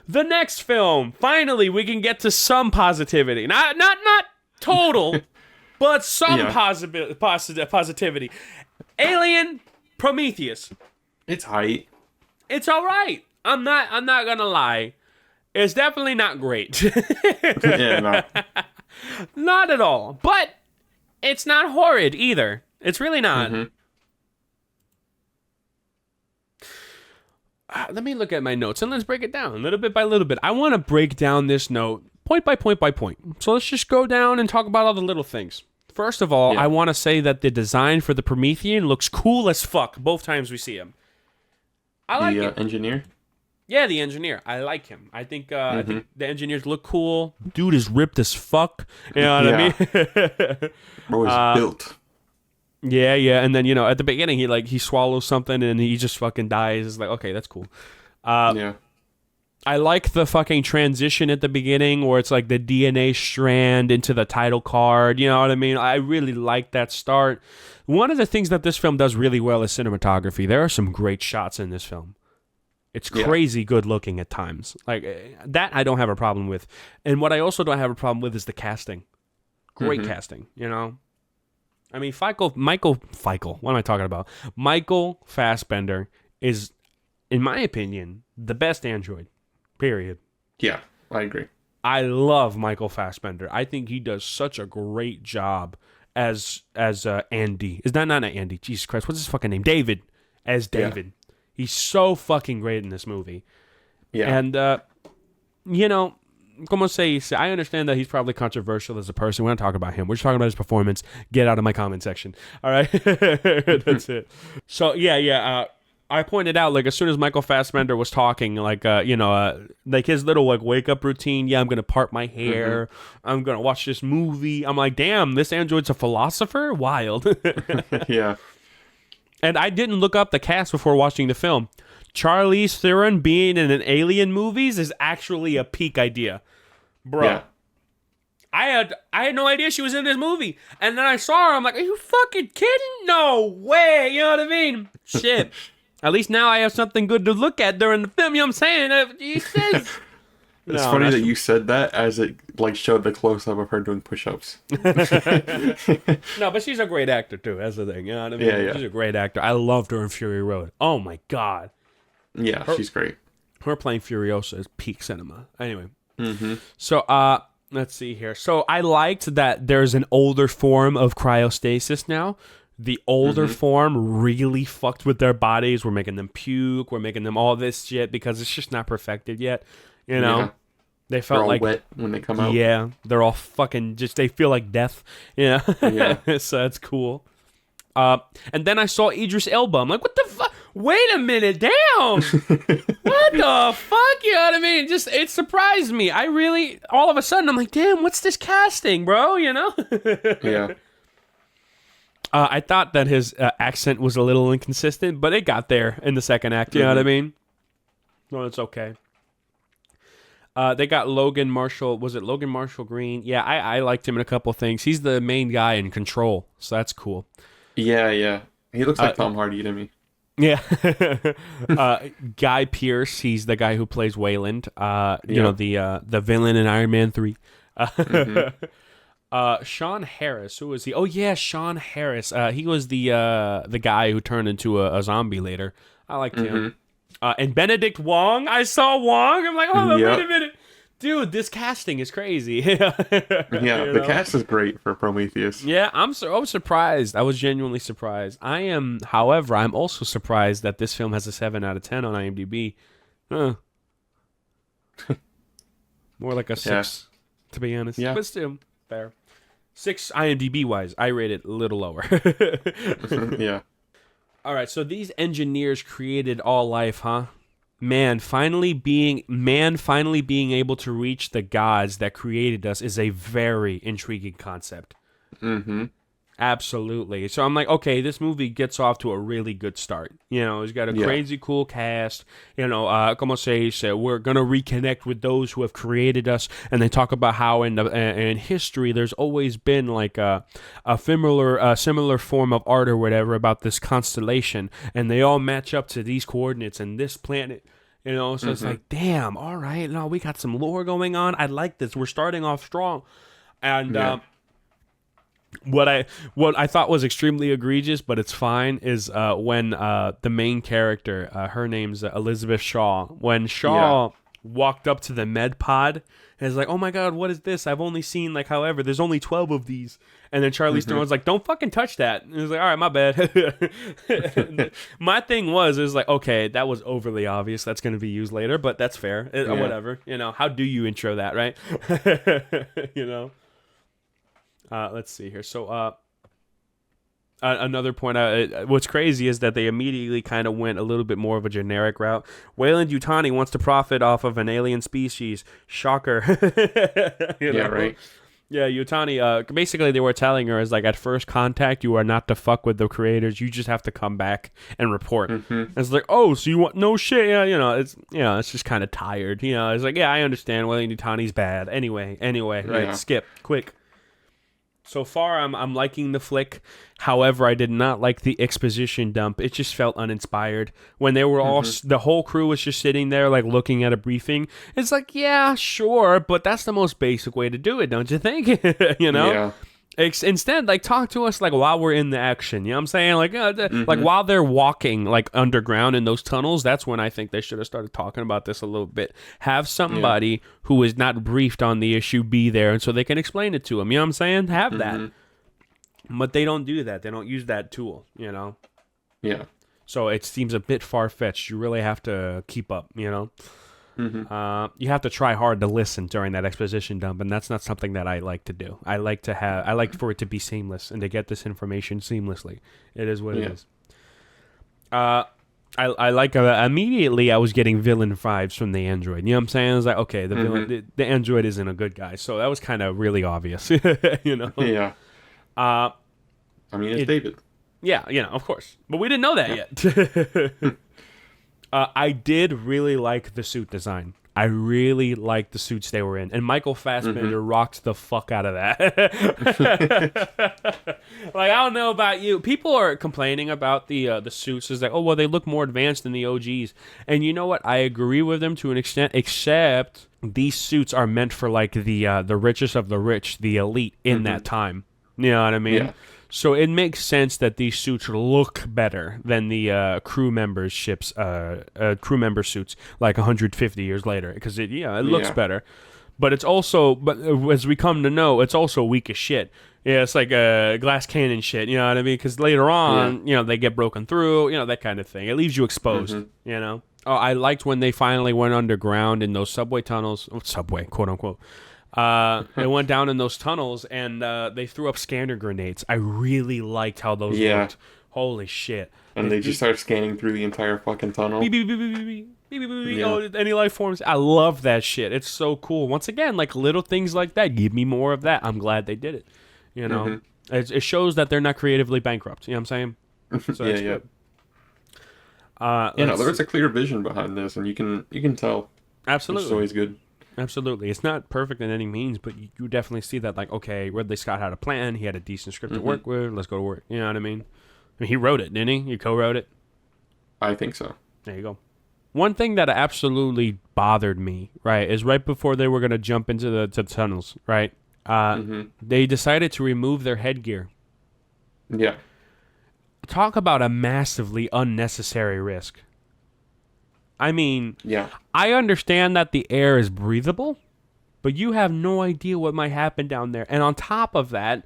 The next film. Finally, we can get to some positivity. Not total, but some positivity. Alien Prometheus. It's height. It's all right. I'm not gonna lie. It's definitely not great. Yeah, no. Not at all. But it's not horrid either. It's really not. Mm-hmm. Let me look at my notes and let's break it down little bit by little bit. I want to break down this note point by point by point. So let's just go down and talk about all the little things. First of all, I want to say that the design for the Promethean looks cool as fuck both times we see him. I like it. The engineer? Yeah, the engineer. I like him. I think the engineers look cool. Dude is ripped as fuck. You know what I mean? Bro is built. Yeah, and then, at the beginning, he swallows something and he just fucking dies. It's like, okay, that's cool. I like the fucking transition at the beginning where it's like the DNA strand into the title card. You know what I mean? I really like that start. One of the things that this film does really well is cinematography. There are some great shots in this film. It's crazy good looking at times. Like, that I don't have a problem with. And what I also don't have a problem with is the casting. Great casting, I mean, Michael, what am I talking about? Michael Fassbender is, in my opinion, the best android, period. Yeah, I agree. I love Michael Fassbender. I think he does such a great job as Andy. Is that not Andy? Jesus Christ, what's his fucking name? David. As David. Yeah. He's so fucking great in this movie. Yeah. And, como se dice, I understand that he's probably controversial as a person. We're not talking about him. We're just talking about his performance. Get out of my comment section. All right? That's it. So, I pointed out, as soon as Michael Fassbender was talking, his little, wake-up routine. Yeah, I'm going to part my hair. I'm going to watch this movie. I'm like, damn, this android's a philosopher? Wild. Yeah. And I didn't look up the cast before watching the film. Charlize Theron being in an Alien movies is actually a peak idea. Bro. Yeah. I had no idea she was in this movie. And then I saw her, I'm like, are you fucking kidding? No way. You know what I mean? Shit. At least now I have something good to look at during the film. You know what I'm saying? He says... It's funny that you said that as it showed the close-up of her doing push-ups. No, but she's a great actor too. That's the thing. You know what I mean? Yeah. She's a great actor. I loved her in Fury Road. Oh my god. Yeah, she's great. Her playing Furiosa is peak cinema. Anyway. So let's see here. So I liked that there's an older form of cryostasis now. The older form really fucked with their bodies. We're making them puke. We're making them all this shit because it's just not perfected yet. They felt they're all like wet when they come out. Yeah, they're all fucking they feel like death. Yeah. So that's cool. And then I saw Idris Elba. I'm like, what the fuck? Wait a minute, damn. What the fuck? You know what I mean? It surprised me. I really, all of a sudden, I'm like, damn, what's this casting, bro? Yeah. I thought that his accent was a little inconsistent, but it got there in the second act. You know what I mean? No, it's okay. They got Logan Marshall. Was it Logan Marshall Green? Yeah, I liked him in a couple things. He's the main guy in Control, so that's cool. Yeah. He looks like Tom Hardy to me. Yeah. Guy Pearce, he's the guy who plays Wayland. The villain in Iron Man 3. Sean Harris, who was he? Oh yeah, Sean Harris. He was the guy who turned into a zombie later. I liked him. And Benedict Wong, I saw Wong. I'm like, hold on, wait a minute. Dude, this casting is crazy. The cast is great for Prometheus. Yeah, I was surprised. I was genuinely surprised. However, I'm also surprised that this film has a 7 out of 10 on IMDb. More like a 6, to be honest. Yeah. But still, fair. 6 IMDb-wise. I rate it a little lower. Yeah. All right, so these engineers created all life, huh? Man finally being able to reach the gods that created us is a very intriguing concept. Absolutely. So I'm like, okay, this movie gets off to a really good start. It's got a crazy cool cast. Como se dice, we're gonna reconnect with those who have created us, and they talk about how in history there's always been like a similar form of art or whatever about this constellation, and they all match up to these coordinates and this planet. You know, so it's like, damn, all right, no, we got some lore going on. I like this. We're starting off strong. And what I thought was extremely egregious, but it's fine, is when the main character, her name's Elizabeth Shaw, when Shaw walked up to the med pod and is like, oh my god, what is this? I've only seen like, however, there's only 12 of these. And then Charlize Theron's like, don't fucking touch that. And he was like, all right, my bad. My thing was like, okay, that was overly obvious. That's going to be used later, but that's fair. Whatever. You know, how do you intro that, right? You know? Let's see here. So, another point, what's crazy is that they immediately kind of went a little bit more of a generic route. Weyland-Yutani wants to profit off of an alien species. Shocker. You know? Right. Yeah, Yutani, basically they were telling her is like, at first contact, you are not to fuck with the creators. You just have to come back and report. And it's like, oh, so you want no shit? Yeah, it's just kind of tired. You know, it's like, yeah, I understand. Weyland-Yutani's bad. Anyway, right? Skip, quick. So far, I'm liking the flick. However, I did not like the exposition dump. It just felt uninspired. When they were all, the whole crew was just sitting there, like, looking at a briefing. It's like, yeah, sure, but that's the most basic way to do it, don't you think? You know? Yeah. Instead, like, talk to us, like, while we're in the action. You know what I'm saying? Like, like while they're walking, like, underground in those tunnels, that's when I think they should have started talking about this a little bit. Have somebody who is not briefed on the issue be there, and so they can explain it to them. You know what I'm saying? Have that. But they don't do that. They don't use that tool, you know? Yeah. So it seems a bit far-fetched. You really have to keep up, you know? You have to try hard to listen during that exposition dump, and that's not something that I like to do. I like for it to be seamless and to get this information seamlessly. It is what it is. I like immediately I was getting villain vibes from the android. You know what I'm saying? I was like, okay, the villain, the android isn't a good guy, so that was kind of really obvious. You know? Yeah. I mean, it's David. Yeah, you know, of course, but we didn't know that yet. I did really like the suit design. I really liked the suits they were in. And Michael Fassbender rocked the fuck out of that. Like, I don't know about you. People are complaining about the suits. It's like, oh, well, they look more advanced than the OGs. And you know what? I agree with them to an extent, except these suits are meant for, like, the richest of the rich, the elite in that time. You know what I mean? Yeah. So it makes sense that these suits look better than the crew member suits like 150 years later, because it looks better. But it's also, as we come to know, it's also weak as shit. Yeah, it's like a glass cannon shit. You know what I mean? Because later on, they get broken through. You know, that kind of thing. It leaves you exposed. You know. Oh, I liked when they finally went underground in those subway tunnels. Subway, quote unquote. They went down in those tunnels and they threw up scanner grenades. I really liked how those looked. Holy shit. And they just start scanning through the entire fucking tunnel. Beep, beep, beep, beep, beep, beep. Beep, beep, beep, beep. Oh, any life forms. I love that shit. It's so cool. Once again, like little things like that. Give me more of that. I'm glad they did it. You know, it shows that they're not creatively bankrupt. You know what I'm saying? So that's good. There was a clear vision behind this, and you can tell. Absolutely. It's always good. Absolutely. It's not perfect in any means, but you definitely see that, like, okay, Ridley Scott had a plan. He had a decent script to work with. Let's go to work. You know what I mean? He wrote it, didn't he? He co-wrote it? I think so. There you go. One thing that absolutely bothered me, right, is right before they were going to jump into the tunnels, right? They decided to remove their headgear. Yeah. Talk about a massively unnecessary risk. I mean, I understand that the air is breathable, but you have no idea what might happen down there. And on top of that,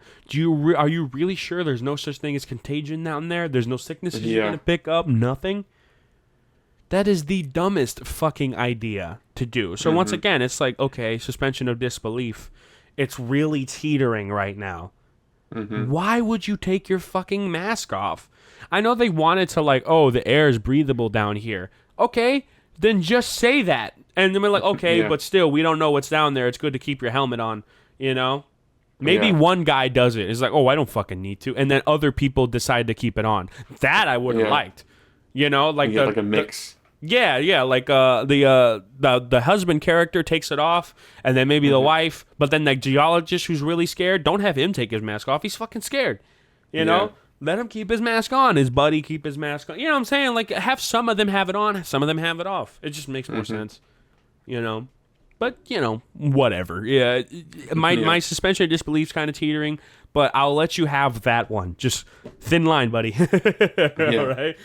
are you really sure there's no such thing as contagion down there? There's no sicknesses you're going to pick up? Nothing? That is the dumbest fucking idea to do. So once again, it's like, okay, suspension of disbelief. It's really teetering right now. Why would you take your fucking mask off? I know they wanted to, like, oh, the air is breathable down here. Okay, then just say that. And then we're like, okay, but still, we don't know what's down there. It's good to keep your helmet on, you know? Maybe one guy does it. It's like, oh, I don't fucking need to. And then other people decide to keep it on. That I would have liked. You know? Like like a mix. Like the husband character takes it off, and then maybe the wife, but then the geologist who's really scared, don't have him take his mask off. He's fucking scared. You know? Let him keep his mask on. His buddy keep his mask on. You know what I'm saying? Like, have some of them have it on, some of them have it off. It just makes more sense, you know? But, you know, whatever. Yeah, my suspension of disbelief's kind of teetering, but I'll let you have that one. Just thin line, buddy. All right?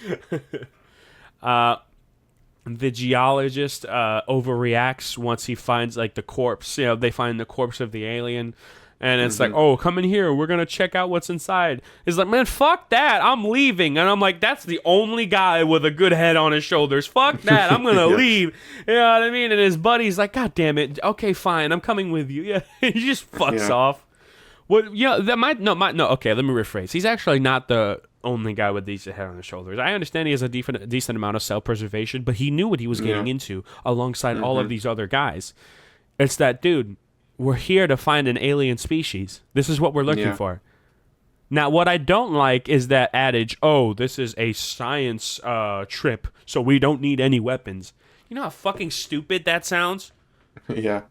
The geologist overreacts once he finds, like, the corpse. You know, they find the corpse of the alien. And it's like, oh, come in here. We're going to check out what's inside. He's like, man, fuck that. I'm leaving. And I'm like, that's the only guy with a good head on his shoulders. Fuck that. I'm going to leave. You know what I mean? And his buddy's like, God damn it. Okay, fine. I'm coming with you. Yeah. He just fucks off. What? Yeah, that might, no, okay, let me rephrase. He's actually not the only guy with a decent head on his shoulders. I understand he has a decent amount of self-preservation, but he knew what he was getting into alongside all of these other guys. It's that, dude, we're here to find an alien species. This is what we're looking for. Now, what I don't like is that adage, oh, this is a science trip, so we don't need any weapons. You know how fucking stupid that sounds? Yeah.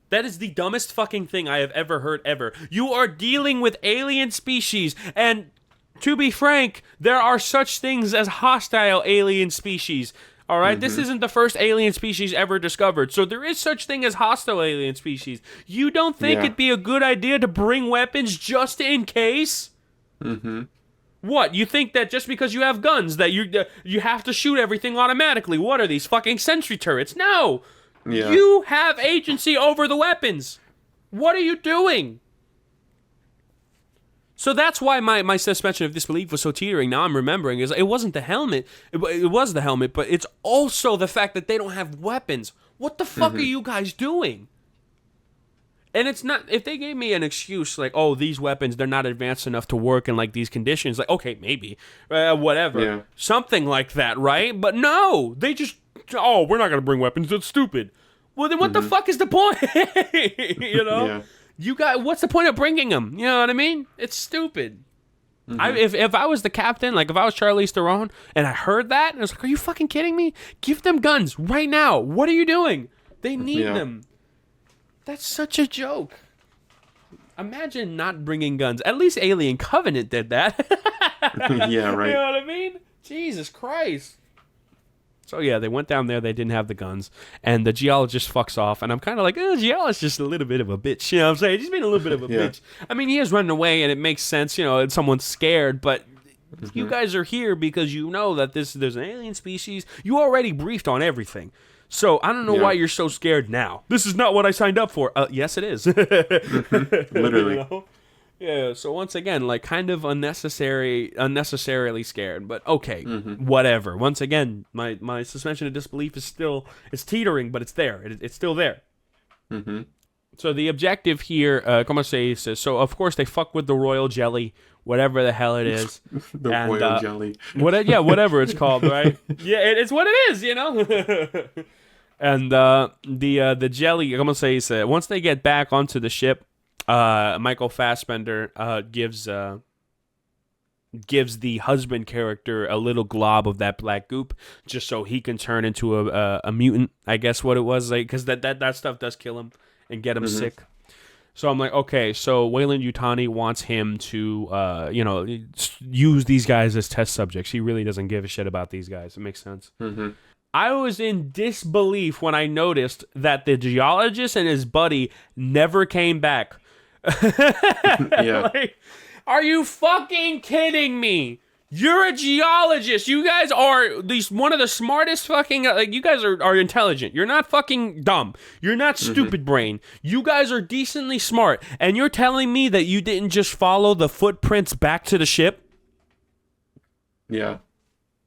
That is the dumbest fucking thing I have ever heard ever. You are dealing with alien species, and to be frank, there are such things as hostile alien species. All right, this isn't the first alien species ever discovered, so there is such thing as hostile alien species. You don't think it'd be a good idea to bring weapons just in case? What, you think that just because you have guns that you have to shoot everything automatically? What are these, fucking sentry turrets? No! You have agency over the weapons. What are you doing? So that's why my suspension of disbelief was so teetering. Now I'm remembering is it wasn't the helmet. It was the helmet, but it's also the fact that they don't have weapons. What the fuck are you guys doing? And it's not, if they gave me an excuse like, oh, these weapons, they're not advanced enough to work in like these conditions, like, okay, maybe, whatever. Yeah. Something like that, right? But no, they just, oh, we're not going to bring weapons. That's stupid. Well, then what the fuck is the point? You know? Yeah. You got, what's the point of bringing them? You know what I mean? It's stupid. If I was the captain, like if I was Charlize Theron, and I heard that, and I was like, are you fucking kidding me? Give them guns right now. What are you doing? They need them. That's such a joke. Imagine not bringing guns. At least Alien Covenant did that. Yeah, right. You know what I mean? Jesus Christ. So yeah, they went down there, they didn't have the guns, and the geologist fucks off, and I'm kind of like, the geologist's just a little bit of a bitch, you know what I'm saying? He's being a little bit of a bitch. I mean, he is running away, and it makes sense, you know, someone's scared, but you guys are here because you know that there's an alien species. You already briefed on everything. So I don't know why you're so scared now. This is not what I signed up for. Yes, it is. Literally. You know? Yeah, so once again, like kind of unnecessarily scared, but okay, whatever. Once again, my suspension of disbelief is teetering, but it's there. It's still there. So the objective here, como se dice, so of course they fuck with the royal jelly, whatever the hell it is. Royal jelly. Whatever it's called, right? Yeah, it's what it is, you know? And the jelly, como se dice, once they get back onto the ship, Michael Fassbender gives the husband character a little glob of that black goop just so he can turn into a mutant, I guess what it was, like, because that stuff does kill him and get him sick. So I'm like, okay, so Wayland Yutani wants him to use these guys as test subjects. He really doesn't give a shit about these guys. It makes sense. I was in disbelief when I noticed that the geologist and his buddy never came back. Like, are you fucking kidding me? You're a geologist. You guys are one of the smartest fucking, like, you guys are intelligent. You're not fucking dumb. You're not stupid brain. You guys are decently smart. And you're telling me that you didn't just follow the footprints back to the ship? Yeah.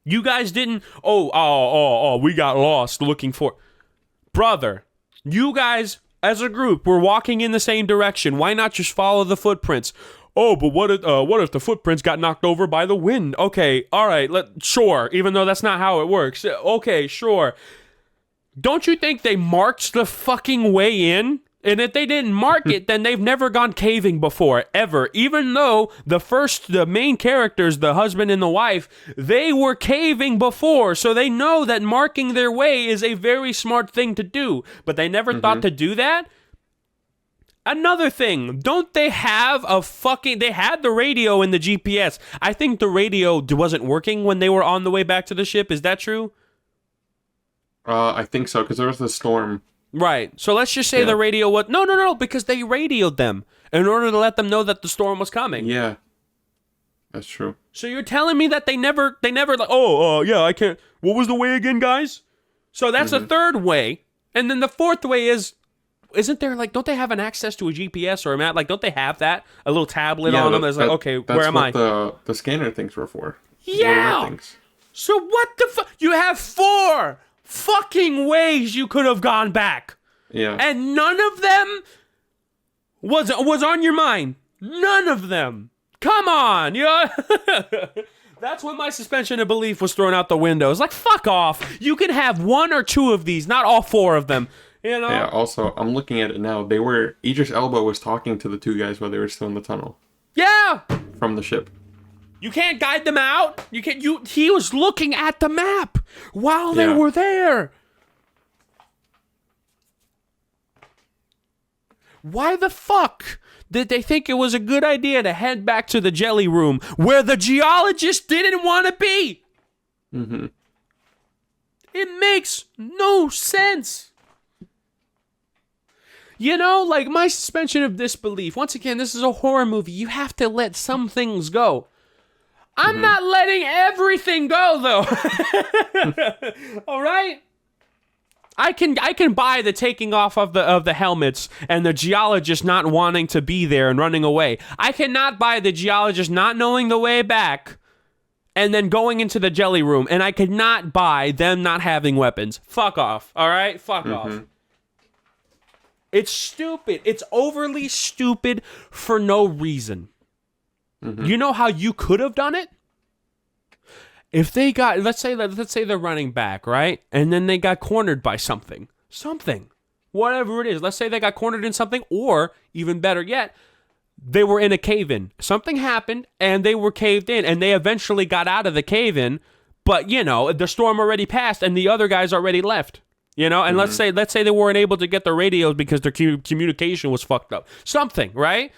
You guys didn't, we got lost looking for, brother, you guys as a group were walking in the same direction. Why not just follow the footprints? Oh, but what if the footprints got knocked over by the wind? Okay, all right, sure, even though that's not how it works. Okay, sure. Don't you think they marked the fucking way in? And if they didn't mark it, then they've never gone caving before, ever. Even though the main characters, the husband and the wife, they were caving before, so they know that marking their way is a very smart thing to do. But they never thought to do that? Another thing, don't they have they had the radio in the GPS. I think the radio wasn't working when they were on the way back to the ship. Is that true? I think so, because there was the storm. Right. So let's just say the radio was... No, because they radioed them in order to let them know that the storm was coming. Yeah. That's true. So you're telling me that they never like, yeah, I can't... What was the way again, guys? So that's the third way. And then the fourth way is... Isn't there, like, don't they have an access to a GPS or a map? Like, don't they have that? A little tablet on them that's like, okay, where am I? That's what the scanner things were for. Yeah! So what the fuck? You have 4 fucking ways you could have gone back. Yeah. And none of them was on your mind. None of them. Come on. That's when my suspension of belief was thrown out the window. It's like, fuck off. You can have 1 or 2 of these, not all 4 of them. You know? Yeah, also, I'm looking at it now. Idris Elba was talking to the 2 guys while they were still in the tunnel. Yeah! From the ship. You can't guide them out. He was looking at the map while they were there. Why the fuck did they think it was a good idea to head back to the jelly room where the geologist didn't want to be? Mm-hmm. It makes no sense. You know, like, my suspension of disbelief. Once again, this is a horror movie. You have to let some things go. I'm not letting everything go, though. All right? I can buy the taking off of the helmets and the geologist not wanting to be there and running away. I cannot buy the geologist not knowing the way back and then going into the jelly room. And I could not buy them not having weapons. Fuck off. All right? Fuck off. It's stupid. It's overly stupid for no reason. You know how you could have done it? If they got, let's say they're running back, right? And then they got cornered by something, whatever it is. Let's say they got cornered in something, or even better yet, they were in a cave-in. Something happened, and they were caved in, and they eventually got out of the cave-in. But the storm already passed, and the other guys already left. And let's say they weren't able to get their radios because their communication was fucked up. Something, right?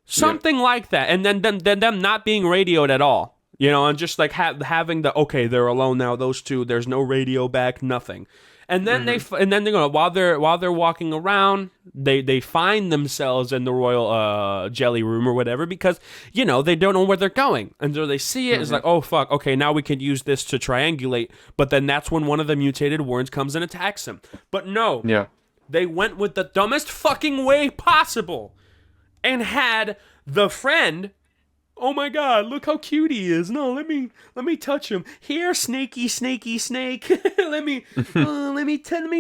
Something like that. And then them not being radioed at all. And just like having they're alone now, those 2, there's no radio back, nothing. And then while they're walking around, they find themselves in the royal jelly room or whatever because they don't know where they're going, and so they see it. It's like, oh fuck, okay, now we can use this to triangulate. But then that's when one of the mutated warrens comes and attacks them. But no, they went with the dumbest fucking way possible, and had the friend. Oh my God! Look how cute he is. No, let me touch him. Here, snakey snake. let me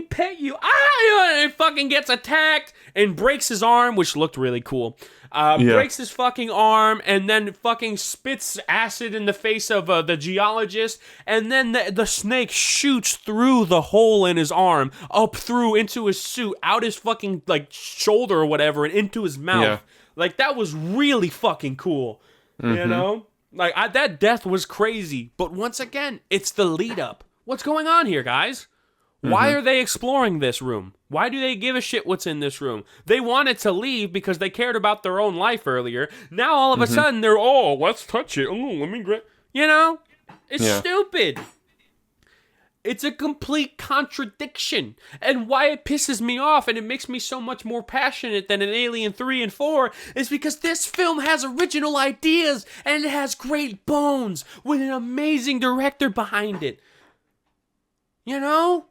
pet you. And fucking gets attacked and breaks his arm, which looked really cool. Breaks his fucking arm and then fucking spits acid in the face of the geologist, and then the snake shoots through the hole in his arm, up through into his suit, out his fucking like shoulder or whatever, and into his mouth. Yeah. Like, that was really fucking cool. Like, that death was crazy. But once again, it's the lead up. What's going on here, guys? Why are they exploring this room? Why do they give a shit what's in this room? They wanted to leave because they cared about their own life earlier. Now all of a sudden they're, let's touch it. Oh, let me grab. It's stupid. It's a complete contradiction. And why it pisses me off and it makes me so much more passionate than an Alien 3 and 4 is because this film has original ideas and it has great bones with an amazing director behind it. God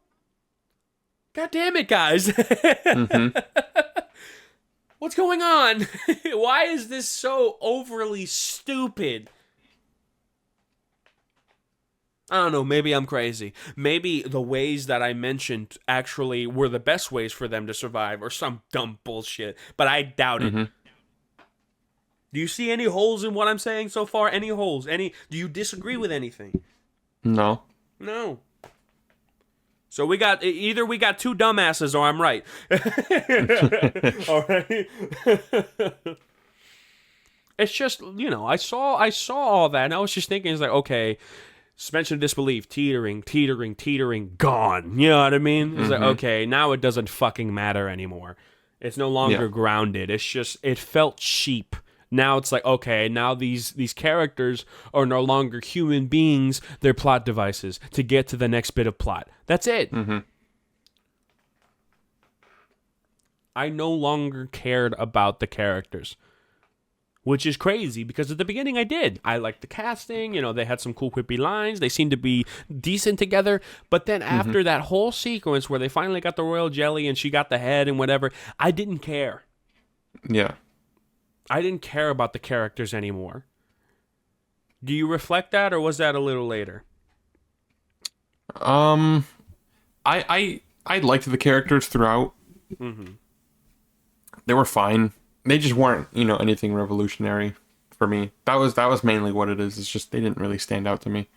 damn it, guys. What's going on? Why is this so overly stupid? I don't know, maybe I'm crazy. Maybe the ways that I mentioned actually were the best ways for them to survive, or some dumb bullshit, but I doubt it. Do you see any holes in what I'm saying so far? Any holes? Do you disagree with anything? No. So we got 2 dumbasses, or I'm right. All right. It's just, I saw all that, and I was just thinking, it's like, okay, suspension of disbelief, teetering, gone. You know what I mean? It's like, okay, now it doesn't fucking matter anymore. It's no longer grounded. It's just, it felt cheap. Now it's like, okay, now these characters are no longer human beings. They're plot devices to get to the next bit of plot. That's it. Mm-hmm. I no longer cared about the characters, which is crazy because at the beginning I did. I liked the casting. They had some cool quippy lines. They seemed to be decent together. But then after that whole sequence where they finally got the royal jelly and she got the head and whatever, I didn't care. Yeah. I didn't care about the characters anymore. Do you reflect that, or was that a little later? I liked the characters throughout. Mm-hmm. They were fine. They just weren't, anything revolutionary for me. That was mainly what it is. It's just they didn't really stand out to me.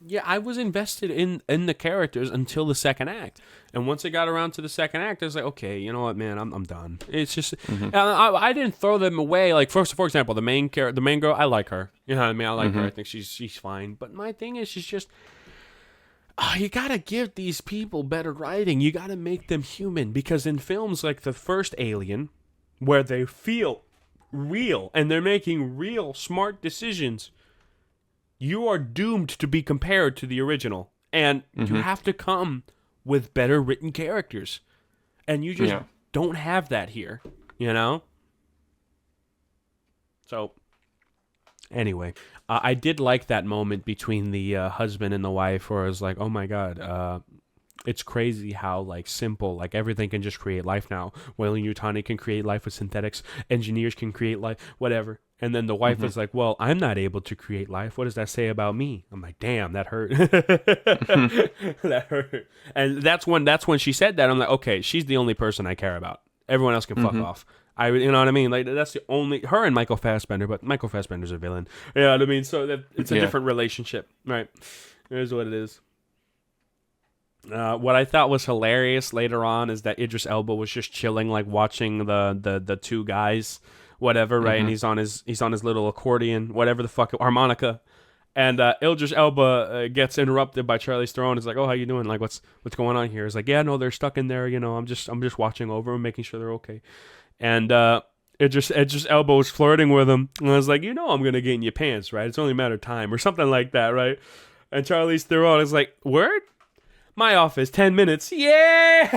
Yeah, I was invested in the characters until the second act. And once it got around to the second act, I was like, okay, you know what, man, I'm done. It's just, I didn't throw them away. Like, for example, the main girl, I like her. You know what I mean? I like her. I think she's fine. But my thing is, she's just, you got to give these people better writing. You got to make them human. Because in films like the first Alien, where they feel real and they're making real smart decisions, you are doomed to be compared to the original. And you have to come with better written characters. And you just don't have that here, So, anyway, I did like that moment between the husband and the wife where I was like, oh my God, it's crazy how, like, simple, like, everything can just create life now. Weyland-Yutani can create life with synthetics. Engineers can create life, whatever. And then the wife is like, well, I'm not able to create life. What does that say about me? I'm like, damn, that hurt. That hurt. And that's when she said that. I'm like, okay, she's the only person I care about. Everyone else can fuck off. You know what I mean? Like, that's the only, her and Michael Fassbender, but Michael Fassbender's a villain. You know what I mean? So it's a different relationship. Right. Here's what it is. What I thought was hilarious later on is that Idris Elba was just chilling, like watching the two guys, whatever, right? And he's on his little accordion, whatever the fuck, harmonica, and Idris Elba gets interrupted by Charlize Theron. He's like, "Oh, how you doing? Like, what's going on here?" He's like, "Yeah, no, they're stuck in there. I'm just watching over them, making sure they're okay." And Idris Elba was flirting with him, and I was like, I'm gonna get in your pants, right? It's only a matter of time, or something like that, right? And Charlize Theron is like, "Word? My office, 10 minutes. Yeah!"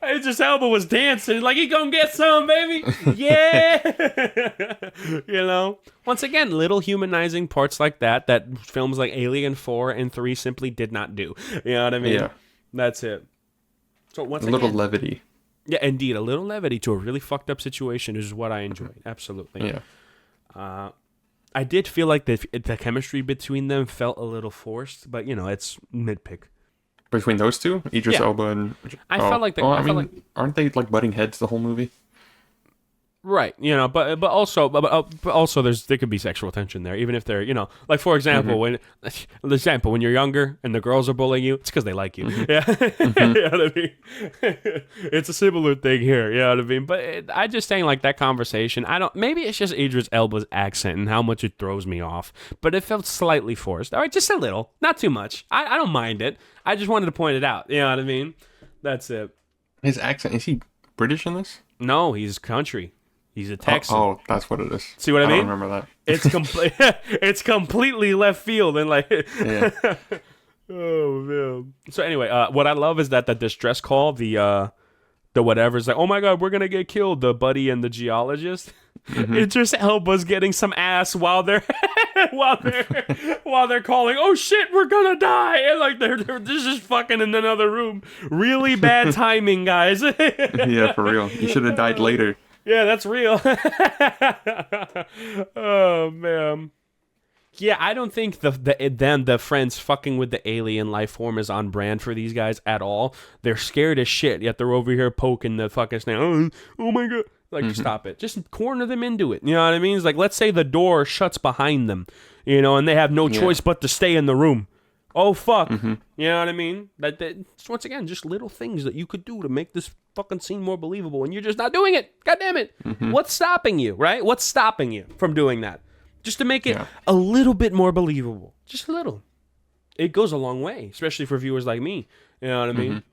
Idris Elba was dancing like, he gonna get some, baby. Yeah! Once again, little humanizing parts like that films like Alien 4 and 3 simply did not do. You know what I mean? Yeah. That's it. So once again, a little levity. Yeah, indeed. A little levity to a really fucked up situation is what I enjoyed. Absolutely. Yeah. I did feel like the chemistry between them felt a little forced, but it's nitpick. Between those two, Idris Elba and I felt like aren't they like butting heads the whole movie? Right, but also there could be sexual tension there, even if they're like, for example, when you're younger and the girls are bullying you, it's because they like you. Yeah, you know what I mean. It's a similar thing here. You know what I mean. But I just saying, like, that conversation. Maybe it's just Idris Elba's accent and how much it throws me off, but it felt slightly forced. All right, just a little, not too much. I don't mind it. I just wanted to point it out. You know what I mean. That's it. His accent, is he British in this? No, he's country. He's a Texan. Oh, that's what it is. See what I mean? I don't remember that. It's completely left field and like. Yeah. Oh man. So anyway, what I love is that the distress call, the whatever is like, oh my god, we're gonna get killed. The buddy and the geologist. Idris Elba's getting some ass while they're while they're calling. Oh shit, we're gonna die! And like they're just fucking in another room. Really bad timing, guys. Yeah, for real. You should have died later. Yeah, that's real. Oh man. Yeah, I don't think the friends fucking with the alien life form is on brand for these guys at all. They're scared as shit, yet they're over here poking the fucking snake. Oh my god. Like, stop it. Just corner them into it. You know what I mean? It's like, let's say the door shuts behind them, and they have no choice but to stay in the room. Oh, fuck. You know what I mean? That once again, just little things that you could do to make this fucking scene more believable, and you're just not doing it. God damn it. What's stopping you, right? What's stopping you from doing that? Just to make it a little bit more believable. Just a little. It goes a long way, especially for viewers like me. You know what I mean?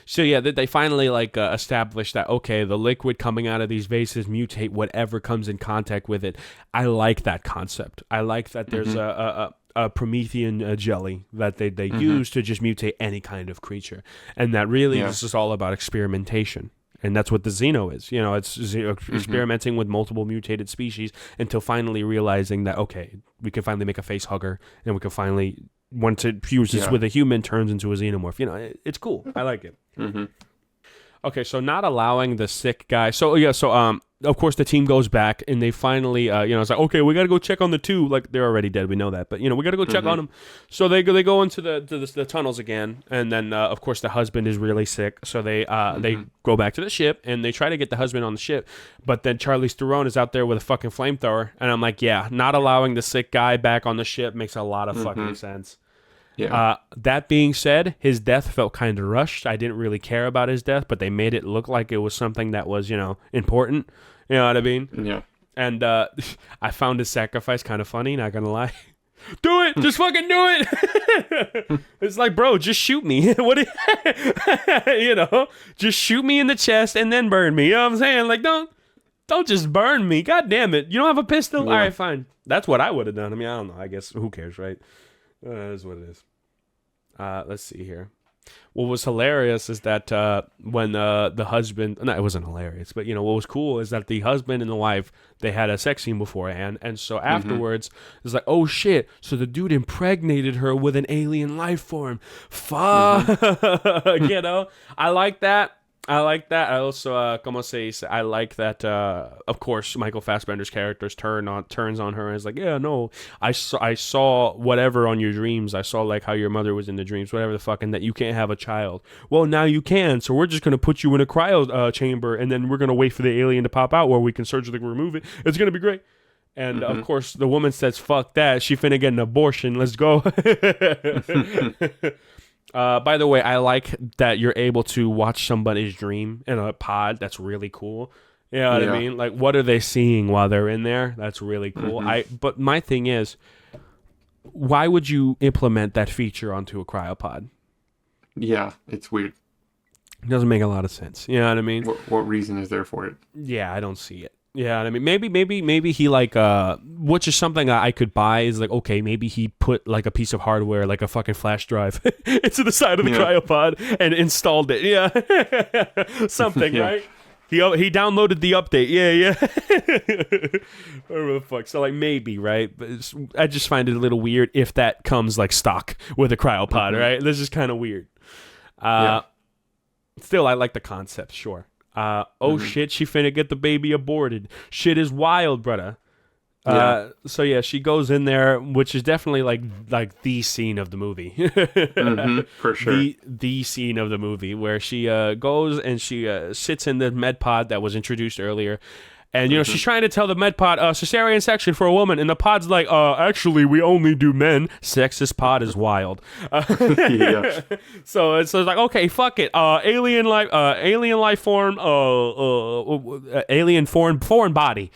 So yeah, they finally like establish that okay, the liquid coming out of these vases mutate whatever comes in contact with it. I like that concept. I like that there's a Promethean jelly that they use to just mutate any kind of creature, and that really this is all about experimentation. And that's what the Xeno is. You know, it's experimenting with multiple mutated species until finally realizing that, okay, we can finally make a face hugger, and we can finally, once it fuses with a human, turns into a xenomorph. You know, it's cool. I like it. Okay, so not allowing the sick guy. So of course the team goes back and they finally, it's like, okay, we got to go check on the two. Like they're already dead, we know that, but we got to go check on them. So they go into the tunnels again, and then of course the husband is really sick. So they go back to the ship and they try to get the husband on the ship, but then Charlize Theron is out there with a fucking flamethrower, and I'm like, yeah, not allowing the sick guy back on the ship makes a lot of fucking sense. Yeah. That being said, his death felt kind of rushed. I didn't really care about his death, but they made it look like it was something that was, important. You know what I mean? Yeah. And I found his sacrifice kind of funny, not gonna lie. Do it! Just fucking do it! It's like, bro, just shoot me. What? Just shoot me in the chest and then burn me. You know what I'm saying? Like, don't just burn me. God damn it. You don't have a pistol? Yeah. All right, fine. That's what I would have done. I mean, I don't know. I guess who cares, right? That is what it is. Let's see here. What was hilarious is that when the husband... No, it wasn't hilarious, but, what was cool is that the husband and the wife, they had a sex scene beforehand, and so afterwards, it's like, oh, shit, so the dude impregnated her with an alien life form. Fuck! I like that. I also, I like that, of course, Michael Fassbender's character turns on her and is like, yeah, no, I saw whatever on your dreams. I saw, like, how your mother was in the dreams, whatever the fuck, and that you can't have a child. Well, now you can, so we're just going to put you in a cryo chamber, and then we're going to wait for the alien to pop out where we can surgically remove it. It's going to be great. And, of course, the woman says, fuck that. She finna get an abortion. Let's go. By the way, I like that you're able to watch somebody's dream in a pod. That's really cool. You know what I mean? Like, what are they seeing while they're in there? That's really cool. But my thing is, why would you implement that feature onto a cryopod? Yeah, it's weird. It doesn't make a lot of sense. You know what I mean? What reason is there for it? Yeah, I don't see it. Yeah, I mean, maybe he like, which is something I could buy is like, okay, maybe he put like a piece of hardware, like a fucking flash drive into the side of the cryopod and installed it. Yeah, something, right? He downloaded the update. Yeah. Whatever the fuck. So like maybe, right? But I just find it a little weird if that comes like stock with a cryopod, right? This is kind of weird. Still, I like the concept, sure. Shit, she finna get the baby aborted. Shit is wild, brother. So yeah, she goes in there, which is definitely like the scene of the movie. For sure. The scene of the movie where she goes and she sits in the med pod that was introduced earlier. And, she's trying to tell the med pod, cesarean section for a woman. And the pod's like, actually, we only do men. Sexist pod is wild. So it's like, okay, fuck it. Alien life form, alien foreign body.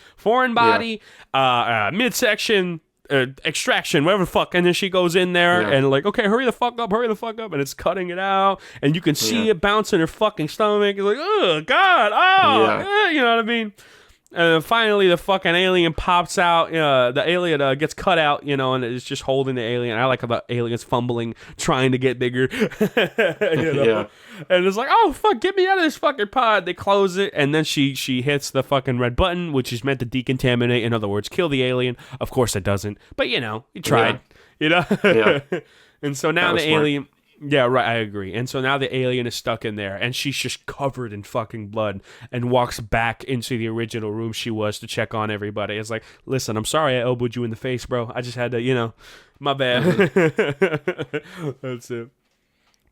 Midsection, extraction, whatever the fuck. And then she goes in there and like, okay, hurry the fuck up. And it's cutting it out. And you can see it bounce in her fucking stomach. It's like, oh, God. You know what I mean? And then finally, the fucking alien pops out. The alien gets cut out, and it's just holding the alien. I like how the alien's fumbling, trying to get bigger. And it's like, oh, fuck, get me out of this fucking pod. They close it, and then she hits the fucking red button, which is meant to decontaminate. In other words, kill the alien. Of course it doesn't. But, he tried. And so now the alien... Smart. Yeah, right, I agree. And so now the alien is stuck in there, and she's just covered in fucking blood and walks back into the original room she was to check on everybody. It's like, listen, I'm sorry I elbowed you in the face, bro. I just had to, my bad. That's it.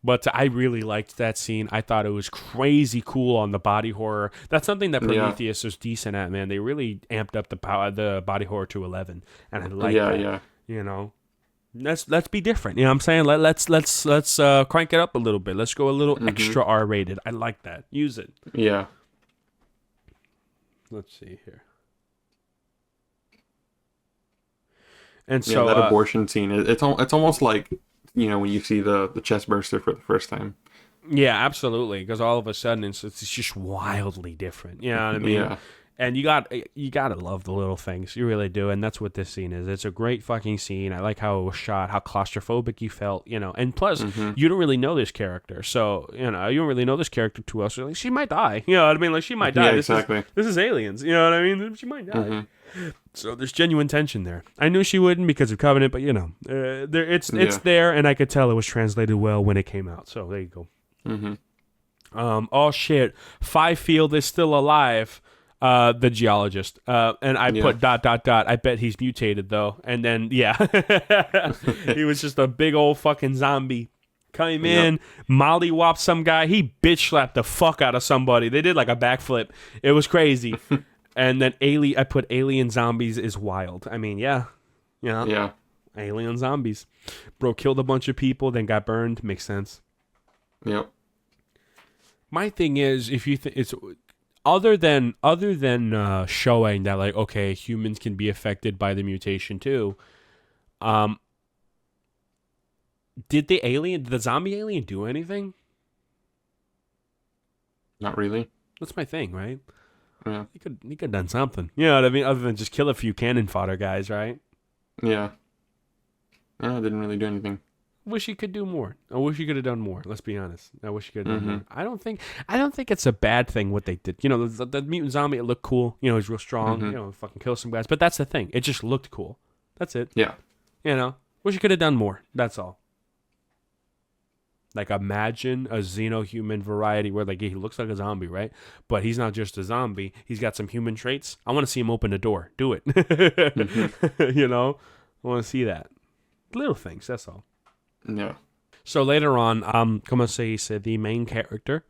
But I really liked that scene. I thought it was crazy cool on the body horror. That's something that Prometheus was decent at, man. They really amped up the body horror to 11, and I like that. Let's be different. You know what I'm saying? Let's crank it up a little bit. Let's go a little extra R-rated. I like that. Use it. Yeah. Let's see here. And so that abortion scene, it's almost like, when you see the chest burster for the first time. Yeah, absolutely. Because all of a sudden it's just wildly different. You know what I mean? Yeah. And you gotta love the little things. You really do, and that's what this scene is. It's a great fucking scene. I like how it was shot, how claustrophobic you felt, you know. And plus, you don't really know this character, so you don't really know this character too well. So like, she might die. You know what I mean? Like she might die. Yeah, exactly. This is aliens. You know what I mean? She might die. So there's genuine tension there. I knew she wouldn't because of Covenant, but it's there, and I could tell it was translated well when it came out. So there you go. Oh shit, Fifield is still alive. The geologist. And I put ... I bet he's mutated though. And then he was just a big old fucking zombie. Came in, mollywopped some guy. He bitch slapped the fuck out of somebody. They did like a backflip. It was crazy. And then I put alien zombies is wild. I mean, alien zombies. Bro killed a bunch of people, then got burned. Makes sense. Yep. My thing is, if you think it's other than showing that like, okay, humans can be affected by the mutation too, did the zombie alien do anything? Not really. That's my thing, right? Yeah. He could have done something. You know what I mean? Other than just kill a few cannon fodder guys, right? Yeah. Yeah, it didn't really do anything. Wish he could do more. I wish he could have done more. Let's be honest. I wish he could have done more. I don't think it's a bad thing what they did. You know, the mutant zombie, it looked cool. You know, he's real strong. You know, fucking kill some guys. But that's the thing. It just looked cool. That's it. Yeah. You know, wish he could have done more. That's all. Like imagine a xeno-human variety where like he looks like a zombie, right? But he's not just a zombie. He's got some human traits. I want to see him open the door. Do it. You know, I want to see that. Little things. That's all. Yeah. So later on, como se dice, the main character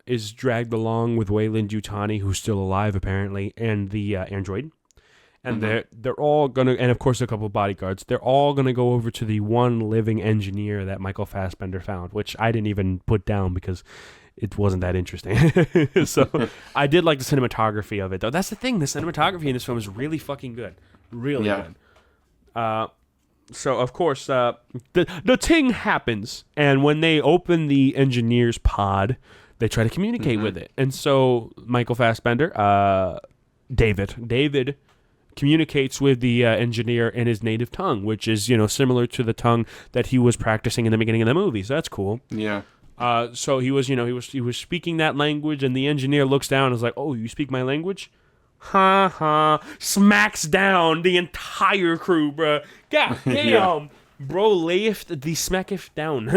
is dragged along with Wayland Yutani, who's still alive apparently, and the android. And they're all gonna, and of course a couple of bodyguards. They're all gonna go over to the one living engineer that Michael Fassbender found, which I didn't even put down because it wasn't that interesting. So I did like the cinematography of it, though. That's the thing. The cinematography in this film is really fucking good. Really good. So, of course, the thing happens, and when they open the engineer's pod, they try to communicate with it. And so, Michael Fassbender, David communicates with the engineer in his native tongue, which is, similar to the tongue that he was practicing in the beginning of the movie. So, that's cool. Yeah. So, he was speaking that language, and the engineer looks down and is like, "Oh, you speak my language?" Smacks down the entire crew, bro. God damn. Yeah. Bro left the smacketh down.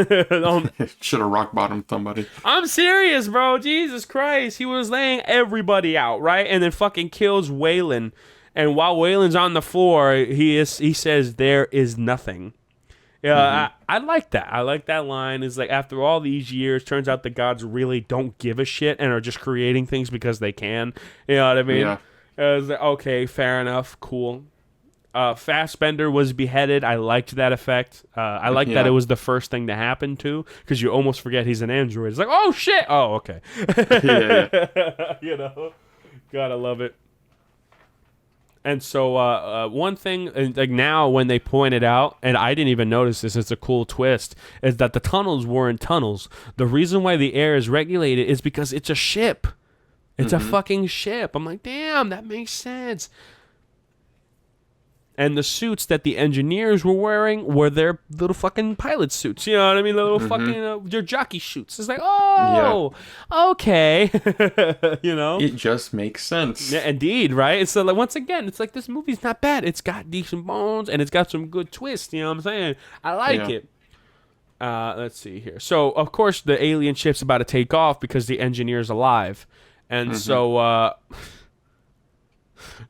Should have rock bottomed somebody. I'm serious, bro. Jesus Christ. He was laying everybody out, right? And then fucking kills Waylon. And while Waylon's on the floor, he says, "There is nothing." Yeah, I like that. I like that line. It's like, after all these years, turns out the gods really don't give a shit and are just creating things because they can. You know what I mean? Yeah. I was like, okay, fair enough, cool. Fassbender was beheaded. I liked that effect. I liked that it was the first thing to happen, too, because you almost forget he's an android. It's like, oh, shit! Oh, okay. Yeah. Gotta love it. And so one thing, like now when they point it out, and I didn't even notice this, it's a cool twist, is that the tunnels weren't tunnels. The reason why the air is regulated is because it's a ship. It's a fucking ship. I'm like, damn, that makes sense. And the suits that the engineers were wearing were their little fucking pilot suits. You know what I mean? The little fucking, their jockey suits. It's like, oh, okay. It just makes sense. Yeah, indeed, right? So like, once again, it's like, this movie's not bad. It's got decent bones, and it's got some good twists. You know what I'm saying? I like it. Let's see here. So, of course, the alien ship's about to take off because the engineer's alive. And so...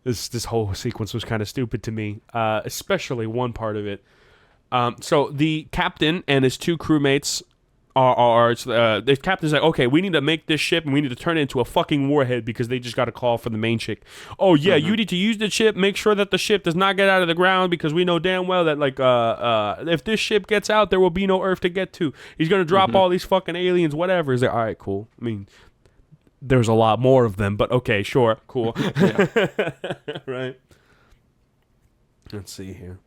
This whole sequence was kind of stupid to me, especially one part of it. So the captain and his two crewmates the captain's like, okay, we need to make this ship and we need to turn it into a fucking warhead because they just got a call from the main chick. Oh yeah, you need to use the ship, make sure that the ship does not get out of the ground because we know damn well that like if this ship gets out, there will be no Earth to get to. He's gonna drop all these fucking aliens, whatever. He's like, all right, cool. I mean, there's a lot more of them, but okay, sure, cool. Right. Let's see here.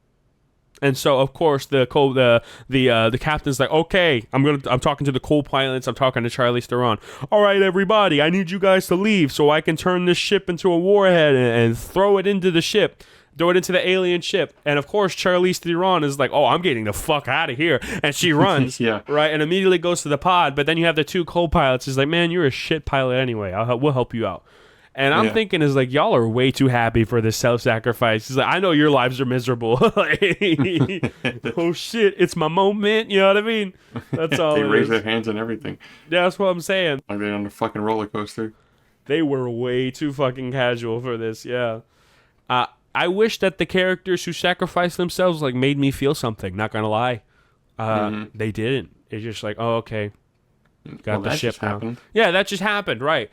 And so, of course, the captain's like, okay, I'm talking to the co-pilots. I'm talking to Charlize Theron. All right, everybody, I need you guys to leave so I can turn this ship into a warhead and throw it into the ship. Throw it into the alien ship. And, of course, Charlize Theron is like, oh, I'm getting the fuck out of here. And she runs, Yeah. right, and immediately goes to the pod. But then you have the two co-pilots. He's like, man, you're a shit pilot anyway. We'll help you out. And I'm thinking is like, y'all are way too happy for this self-sacrifice. He's like, I know your lives are miserable. Oh, shit, it's my moment. You know what I mean? That's all They it raise is. their hands and everything. Yeah, that's what I'm saying. Like they're on a fucking roller coaster. They were way too fucking casual for this, yeah. I wish that the characters who sacrificed themselves like made me feel something, not gonna lie. They didn't. It's just like, oh, okay. Got the that ship just now. happened. Yeah, that just happened, right.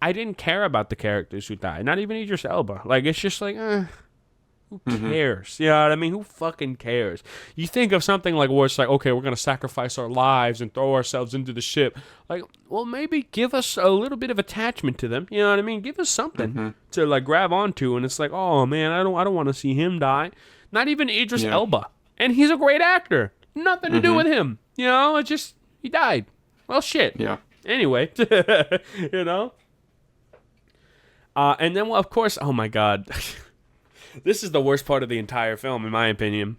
I didn't care about the characters who died. Not even Idris Elba. Like, it's just like, who cares? You know what I mean? Who fucking cares? You think of something like where it's like, okay, we're going to sacrifice our lives and throw ourselves into the ship. Like, well, maybe give us a little bit of attachment to them. You know what I mean? Give us something to, like, grab onto. And it's like, oh, man, I don't want to see him die. Not even Idris Elba. And he's a great actor. Nothing to do with him. You know, it's just, he died. Well, shit. Yeah. Anyway, you know? And then, well, of course, oh my God. This is the worst part of the entire film, in my opinion.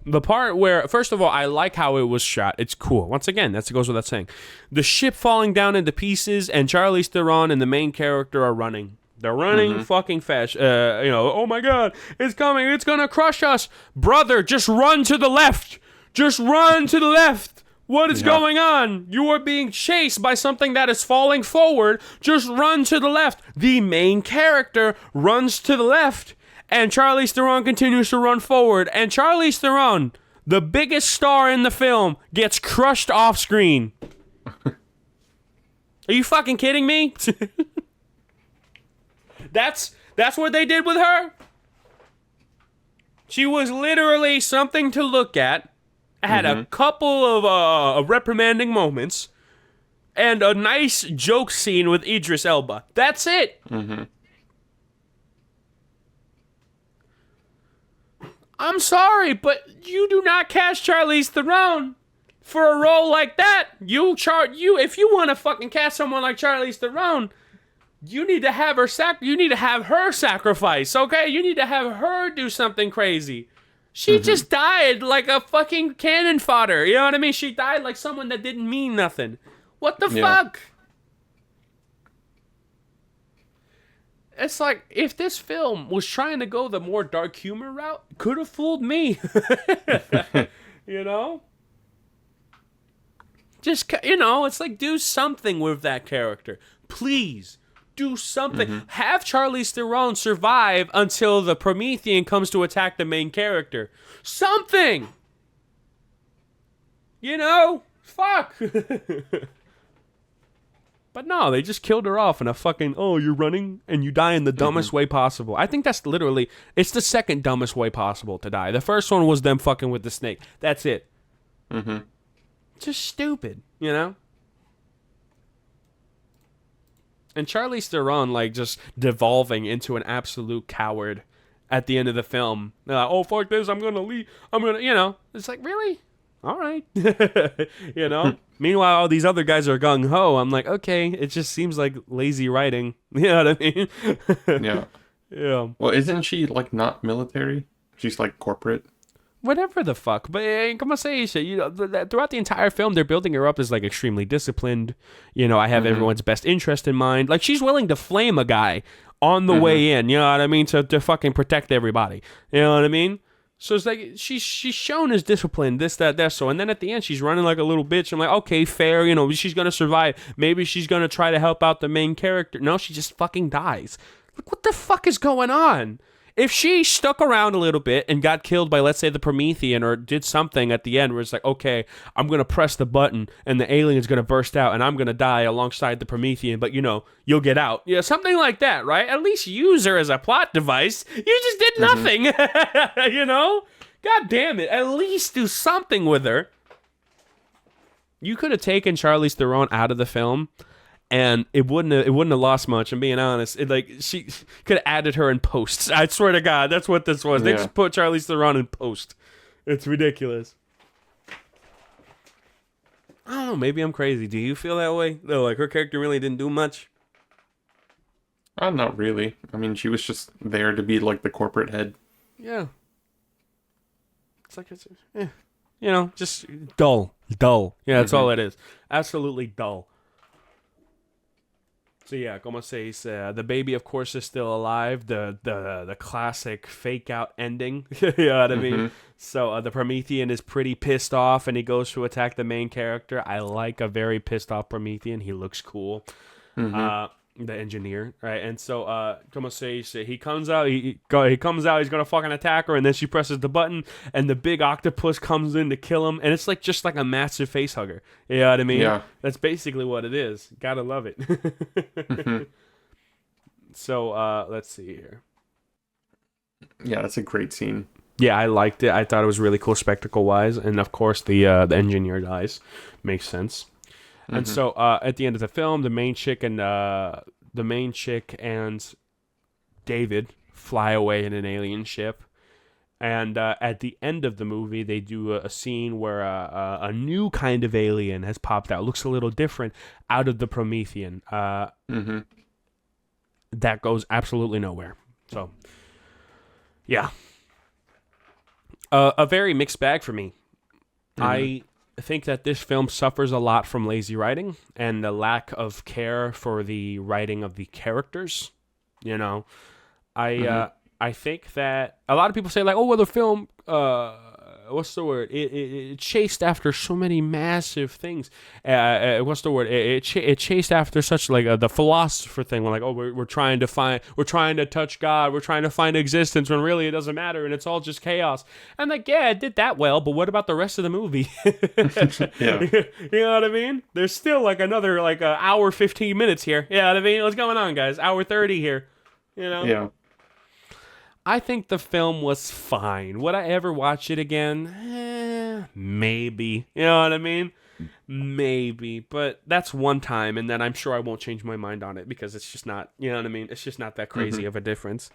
The part where, first of all, I like how it was shot. It's cool. Once again, that goes without saying. The ship falling down into pieces, and Charlize Theron and the main character are running. They're running fucking fast. Oh my God, it's coming. It's going to crush us. Brother, just run to the left. Just run to the left. What is going on? You are being chased by something that is falling forward. Just run to the left. The main character runs to the left, and Charlize Theron continues to run forward. And Charlize Theron, the biggest star in the film, gets crushed off screen. Are you fucking kidding me? That's what they did with her? She was literally something to look at. Had a couple of reprimanding moments and a nice joke scene with Idris Elba. That's it. I'm sorry, but you do not cast Charlize Theron for a role like that. If you want to fucking cast someone like Charlize Theron, you need to have her sacrifice, okay? You need to have her do something crazy. She just died like a fucking cannon fodder. You know what I mean? She died like someone that didn't mean nothing. What the fuck? It's like, if this film was trying to go the more dark humor route, could have fooled me. You know? Just, it's like, do something with that character. Please. Do something. Have Charlize Theron survive until the Promethean comes to attack the main character. Something! Fuck! But no, they just killed her off in a fucking, you're running and you die in the dumbest way possible. I think that's literally, it's the second dumbest way possible to die. The first one was them fucking with the snake. That's it. Just stupid, And Charlize Theron, like, just devolving into an absolute coward at the end of the film. They're like, oh, fuck this, I'm going to leave. It's like, really? All right. Meanwhile, all these other guys are gung-ho. I'm like, okay, it just seems like lazy writing. You know what I mean? Yeah. Yeah. Well, isn't she, like, not military? She's, like, corporate? Whatever the fuck. But come on, say shit. Throughout the entire film, they're building her up as like extremely disciplined. I have everyone's best interest in mind. Like, she's willing to flame a guy on the way in. You know what I mean? To fucking protect everybody. You know what I mean? So it's like she's shown as disciplined. This, that, so. And then at the end, she's running like a little bitch. I'm like, okay, fair. She's gonna survive. Maybe she's gonna try to help out the main character. No, she just fucking dies. Like, what the fuck is going on? If she stuck around a little bit and got killed by, let's say, the Promethean, or did something at the end where it's like, okay, I'm going to press the button and the alien's going to burst out and I'm going to die alongside the Promethean, but, you'll get out. Yeah, something like that, right? At least use her as a plot device. You just did nothing, God damn it. At least do something with her. You could have taken Charlize Theron out of the film, and it wouldn't have lost much. I'm being honest. She could have added her in post. I swear to God, that's what this was. They just put Charlize Theron in post. It's ridiculous. I don't know. Maybe I'm crazy. Do you feel that way? No, like her character really didn't do much. Not really. I mean, she was just there to be like the corporate head. Yeah. It's like just dull. Yeah, that's all it is. Absolutely dull. So yeah, como se dice, the baby, of course, is still alive. The classic fake out ending. You know what I mean? So the Promethean is pretty pissed off, and he goes to attack the main character. I like a very pissed off Promethean. He looks cool. The engineer, right? And so, como se dice, he comes out. He comes out. He's gonna fucking attack her, and then she presses the button, and the big octopus comes in to kill him, and it's like just like a massive face hugger. You know what I mean? Yeah. That's basically what it is. Gotta love it. So, let's see here. Yeah, that's a great scene. Yeah, I liked it. I thought it was really cool spectacle wise, and of course the engineer dies. Makes sense. And so at the end of the film, the main chick and David fly away in an alien ship. And at the end of the movie, they do a scene where a new kind of alien has popped out. Looks a little different out of the Promethean. That goes absolutely nowhere. So, yeah. A very mixed bag for me. I think that this film suffers a lot from lazy writing and the lack of care for the writing of the characters. You know, I think that a lot of people say like, oh, well, the film, what's the word? It chased after so many massive things. What's the word? It chased after such like the philosopher thing. We're like, oh, we're trying to touch God. We're trying to find existence when really it doesn't matter and it's all just chaos. And like, yeah, it did that well, but what about the rest of the movie? Yeah. You know what I mean? There's still like another like hour 15 minutes here. You know what I mean? What's going on, guys? Hour 30 here. You know? Yeah. I think the film was fine. Would I ever watch it again? Maybe. You know what I mean? Maybe. But that's one time, and then I'm sure I won't change my mind on it because it's just not, you know what I mean? It's just not that crazy of a difference.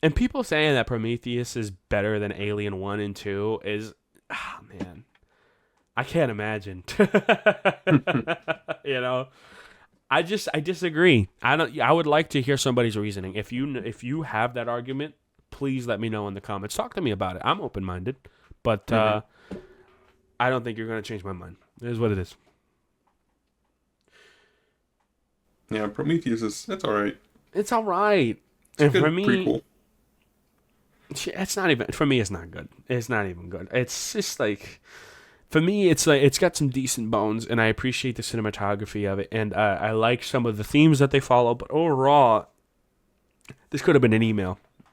And people saying that Prometheus is better than Alien 1 and 2 is, man, I can't imagine. You know? I disagree. I would like to hear somebody's reasoning. If you have that argument, please let me know in the comments. Talk to me about it. I'm open-minded, but I don't think you're going to change my mind. It is what it is. Yeah, Prometheus it's all right. It's all right. It's and good for me, prequel. it's not even. For me, it's not good. It's not even good. It's just like. For me, it's like it's got some decent bones, and I appreciate the cinematography of it, and I like some of the themes that they follow. But overall, this could have been an email.